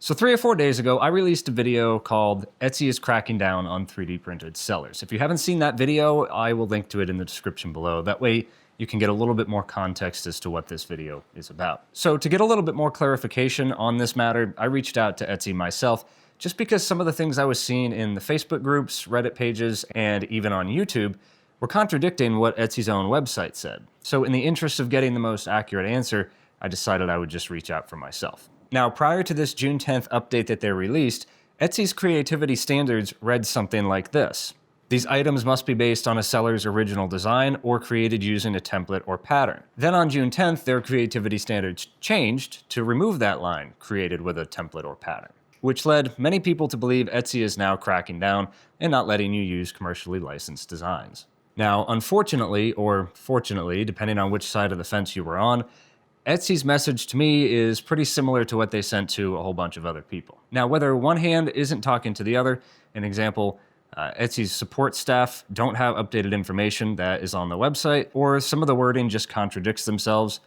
So 3 or 4 days ago, I released a video called Etsy is cracking down on 3D printed sellers. If you haven't seen that video, I will link to it in the description below. That way you can get a little bit more context as to what this video is about. So to get a little bit more clarification on this matter, I reached out to Etsy myself just because some of the things I was seeing in the Facebook groups, Reddit pages, and even on YouTube were contradicting what Etsy's own website said. So in the interest of getting the most accurate answer, I decided I would just reach out for myself. Now, prior to this June 10th update that they released, Etsy's creativity standards read something like this. These items must be based on a seller's original design or created using a template or pattern. Then on June 10th, their creativity standards changed to remove that line, created with a template or pattern, which led many people to believe Etsy is now cracking down and not letting you use commercially licensed designs. Now, unfortunately, or fortunately, depending on which side of the fence you were on, Etsy's message to me is pretty similar to what they sent to a whole bunch of other people. Now, whether one hand isn't talking to the other, an example, Etsy's support staff don't have updated information that is on the website, or some of the wording just contradicts themselves,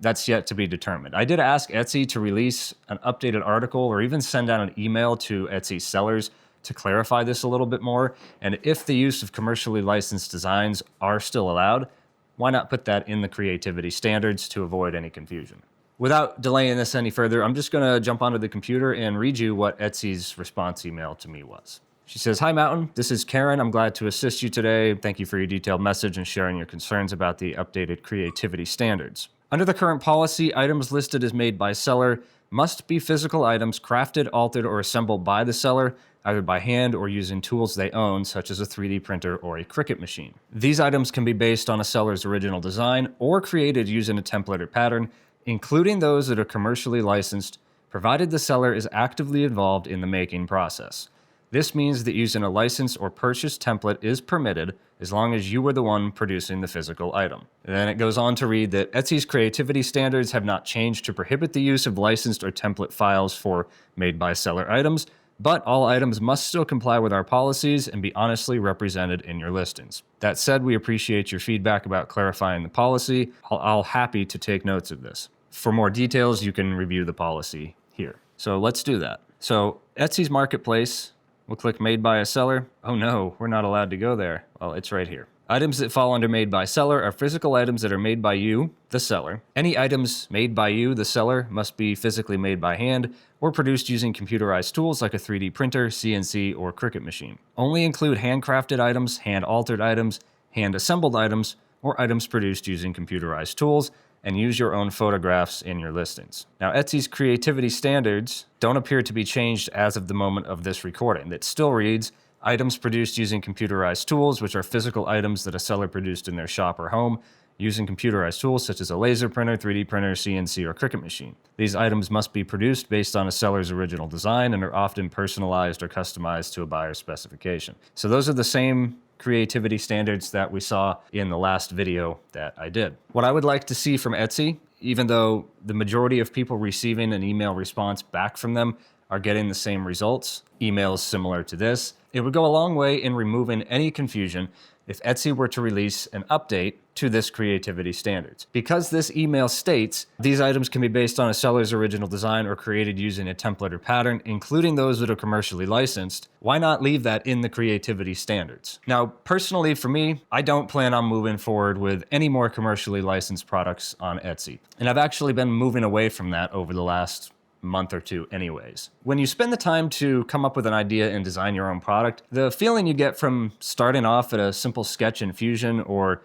that's yet to be determined. I did ask Etsy to release an updated article or even send out an email to Etsy sellers to clarify this a little bit more, and if the use of commercially licensed designs are still allowed, why not put that in the creativity standards to avoid any confusion? Without delaying this any further, I'm just going to jump onto the computer and read you what Etsy's response email to me was. She says, "Hi Mountain, this is Karen. I'm glad to assist you today. Thank you for your detailed message and sharing your concerns about the updated creativity standards. Under the current policy, items listed as made by seller must be physical items crafted, altered, or assembled by the seller, either by hand or using tools they own, such as a 3D printer or a Cricut machine. These items can be based on a seller's original design or created using a template or pattern, including those that are commercially licensed, provided the seller is actively involved in the making process. This means that using a licensed or purchased template is permitted as long as you were the one producing the physical item." And then it goes on to read that Etsy's creativity standards have not changed to prohibit the use of licensed or template files for made-by-seller items, but all items must still comply with our policies and be honestly represented in your listings. That said, we appreciate your feedback about clarifying the policy. I'll happy to take notes of this. For more details, you can review the policy here. So let's do that. So Etsy's marketplace, we'll click made by a seller. Oh no, we're not allowed to go there. Well, it's right here. Items that fall under made by seller are physical items that are made by you, the seller. Any items made by you, the seller, must be physically made by hand or produced using computerized tools like a 3D printer, CNC, or Cricut machine. Only include handcrafted items, hand-altered items, hand-assembled items, or items produced using computerized tools, and use your own photographs in your listings. Now, Etsy's creativity standards don't appear to be changed as of the moment of this recording. It still reads, items produced using computerized tools, which are physical items that a seller produced in their shop or home, using computerized tools such as a laser printer, 3D printer, CNC, or Cricut machine. These items must be produced based on a seller's original design and are often personalized or customized to a buyer's specification. So those are the same creativity standards that we saw in the last video that I did. What I would like to see from Etsy, even though the majority of people receiving an email response back from them are getting the same results, emails similar to this, it would go a long way in removing any confusion if Etsy were to release an update to this creativity standards. Because this email states these items can be based on a seller's original design or created using a template or pattern, including those that are commercially licensed, why not leave that in the creativity standards? Now, personally for me, I don't plan on moving forward with any more commercially licensed products on Etsy. And I've actually been moving away from that over the last month or two anyways. When you spend the time to come up with an idea and design your own product, the feeling you get from starting off at a simple sketch in Fusion or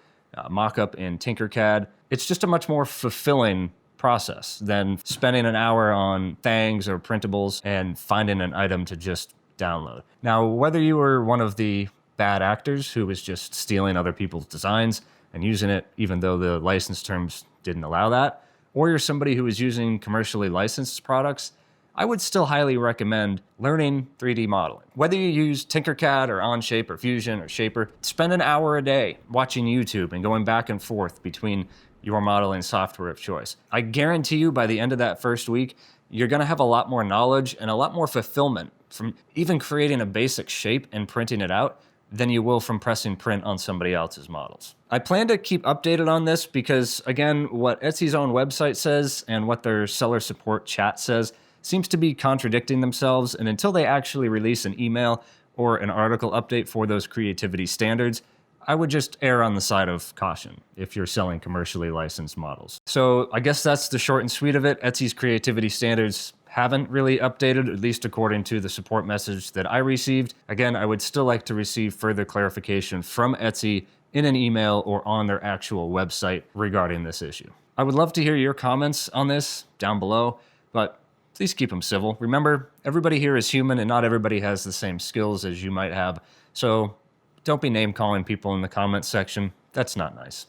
mock-up in Tinkercad, it's just a much more fulfilling process than spending an hour on things or printables and finding an item to just download. Now, whether you were one of the bad actors who was just stealing other people's designs and using it even though the license terms didn't allow that, or you're somebody who is using commercially licensed products, I would still highly recommend learning 3D modeling. Whether you use Tinkercad or Onshape or Fusion or Shaper, spend an hour a day watching YouTube and going back and forth between your modeling software of choice. I guarantee you by the end of that first week, you're gonna have a lot more knowledge and a lot more fulfillment from even creating a basic shape and printing it out than you will from pressing print on somebody else's models. I plan to keep updated on this because, again, what Etsy's own website says and what their seller support chat says seems to be contradicting themselves, and until they actually release an email or an article update for those creativity standards, I would just err on the side of caution if you're selling commercially licensed models. So I guess that's the short and sweet of it. Etsy's creativity standards haven't really updated, at least according to the support message that I received. Again, I would still like to receive further clarification from Etsy in an email or on their actual website regarding this issue. I would love to hear your comments on this down below, but please keep them civil. Remember, everybody here is human and not everybody has the same skills as you might have. So don't be name calling people in the comments section. That's not nice.